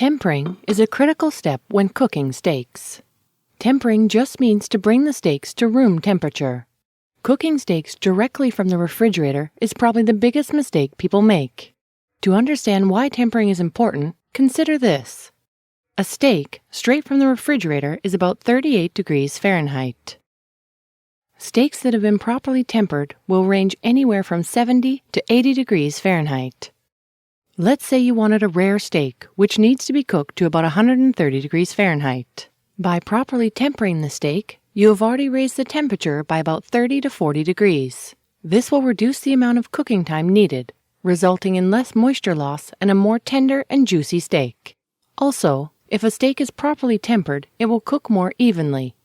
Tempering is a critical step when cooking steaks. Tempering just means to bring the steaks to room temperature. Cooking steaks directly from the refrigerator is probably the biggest mistake people make. To understand why tempering is important, consider this. A steak straight from the refrigerator is about 38 degrees Fahrenheit. Steaks that have been properly tempered will range anywhere from 70 to 80 degrees Fahrenheit. Let's say you wanted a rare steak, which needs to be cooked to about 130 degrees Fahrenheit. By properly tempering the steak, you have already raised the temperature by about 30 to 40 degrees. This will reduce the amount of cooking time needed, resulting in less moisture loss and a more tender and juicy steak. Also, if a steak is properly tempered, it will cook more evenly.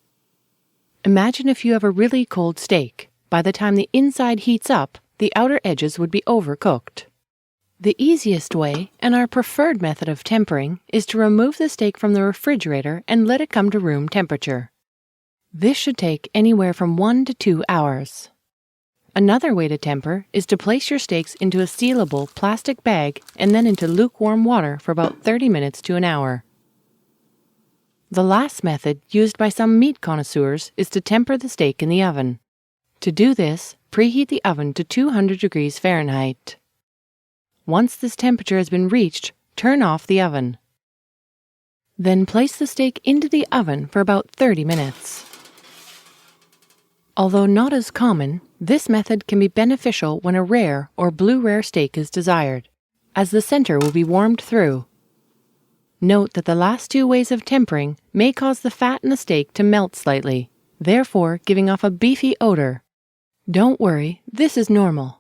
Imagine if you have a really cold steak. By the time the inside heats up, the outer edges would be overcooked. The easiest way, and our preferred method of tempering, is to remove the steak from the refrigerator and let it come to room temperature. This should take anywhere from 1 to 2 hours. Another way to temper is to place your steaks into a sealable plastic bag and then into lukewarm water for about 30 minutes to an hour. The last method, used by some meat connoisseurs, is to temper the steak in the oven. To do this, preheat the oven to 200 degrees Fahrenheit. Once this temperature has been reached, turn off the oven. Then place the steak into the oven for about 30 minutes. Although not as common, this method can be beneficial when a rare or blue rare steak is desired, as the center will be warmed through. Note that the last two ways of tempering may cause the fat in the steak to melt slightly, therefore giving off a beefy odor. Don't worry, this is normal.